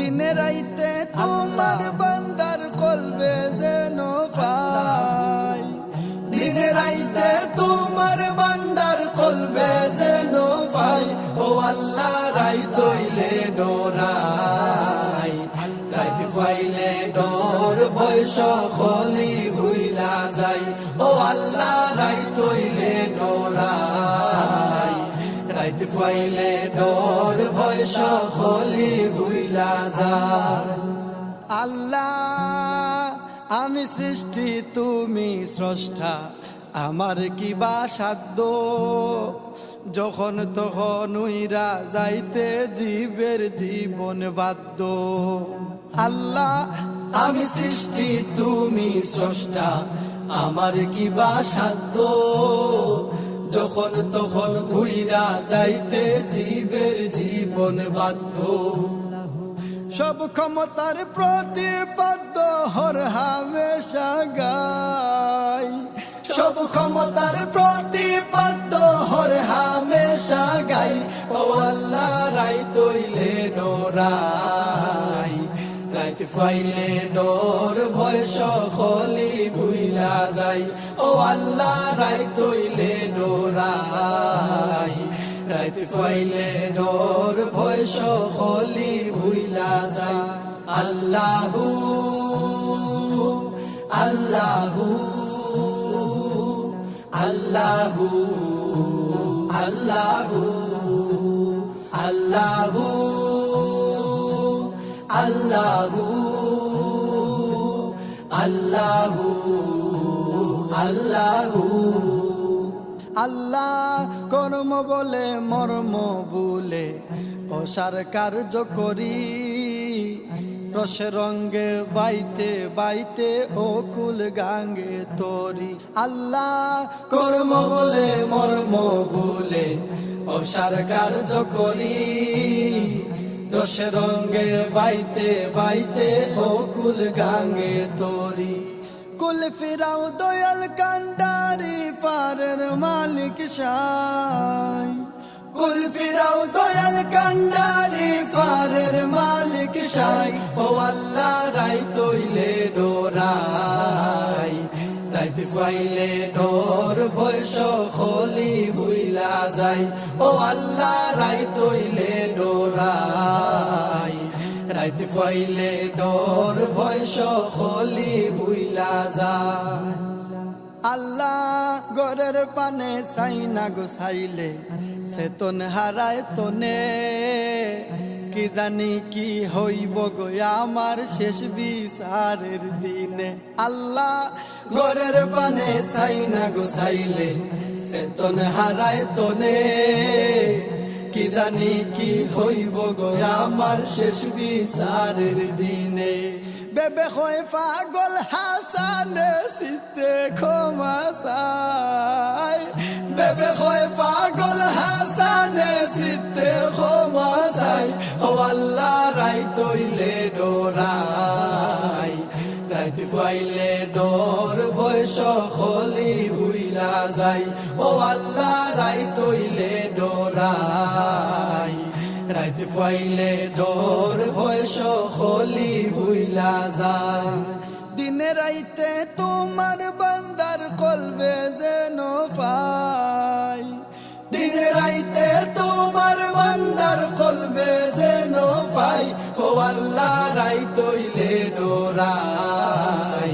দিনে রাইতে তোমার বান্দার কলবে যেন পাই, দিনে রাইতে তোমার বান্দার কলবে যেন পাই। ও আল্লাহ রাইত হইলে ডোরাই, রাইত পাইলে ডোর বয়স খলি ভুইলা যাই। ও আল্লাহ রাইত হইলে ডোরাই, রাইত পাইলে ডোর বয়স খলি ভুইলা যায়। আল্লাহ আমি সৃষ্টি তুমি স্রষ্টা, আমার কি বা সাধ্য, যখন তখন উইরা যাইতে জীবের জীবন বাধ্য। আল্লাহ আমি সৃষ্টি তুমি স্রষ্টা, আমার কি বা সাধ্য, যখন তখন উইরা যাইতে জীবের জীবন বাধ্য। সব ক্ষমতার প্রতিপাদ্য হর হামেশা গাই, সব ক্ষমতার প্রতিপাদ্য হর হামেশা গাই। ও আল্লাহ রাইত হইলে ডোরাই, রাইত পাইলে ডোর বয়স খলি ভুইলা যাই। ও আল্লাহ রাইত হইলে ডোরাই, রাইত পাইলে ডোর বয়স খলি ভুইলা যায়। আল্লাহু আল্লাহু আল্লাহু আল্লাহু আল্লাহু আল্লাহু আল্লাহু আল্লাহু। আল্লাহ কর্ম বলে মর্ম বলে অসার কার্য করি, রসে রঙ্গে বাইতে বাইতে অকুল গাঙ্গে তরি। আল্লাহ কর্ম বলে মর্ম বলে অসার কার্য করি, রসে রঙ্গে বাইতে বাইতে অকুল গাঙ্গে তরি। কুল ফিরাও দয়াল কান্ডারি পারের মালিক সাই, কুল ফিরাও দয়াল কান্ডারি পারের মালিক সাই। ও আল্লাহ রাইত হইলে ডোরাই, রাইত পাইলে ডোর বয়স খলি ভুইলা যাই। ও আল্লাহ রাইত হইলে ডোরাই, রাইত পাইলে ডোর বয়স খলি ভুইলা যায়। আল্লাহ গরের পানে চাইনা গোসাইলে চেতন হারায় তনে, কি জানি কি হইব গো আমার শেষ বিচারের দিনে। আল্লাহ গরের পানে চাইনা গোসাইলে চেতন হারায় তনে, কি জানি কি হইব গো আমার শেষ বিচারের দিনে। বেবে হয় পাগল হাসানে সিতে ক্ষমা চাই, বেবে হয় পাগল হাসানে সিতে ক্ষমা চাই। ও আল্লাহ রাইত হইলে ডোরাই, রাইত পাইলে ডোর বয়স খলি ভুইলা যাই। ও আল্লাহ রাইত হইলে ডোরাই, রাইত পাইলে ডোর বয়স খলি ভুইলা যায়। দিনে রাইতে তোমার বান্দার কলবে যেন পাই, দিনে রাইতে তোমার বান্দার কলবে যেন পাই। ও আল্লাহ রাইত হইলে ডোরাই,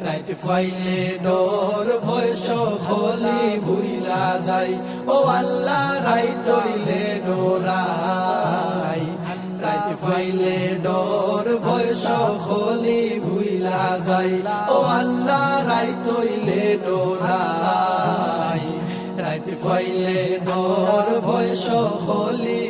রাইত পাইলে ডোর বয়স খলি ভুইলা যাই। ও আল্লাহ রাইত হইলে ডোরাই, রাইত পাইলে ডোর বয়স খলি ভুইলা যাই। ও আল্লাহ রাইত হইলে ডোরাই, রাইত পাইলে ডোর বয়স খলি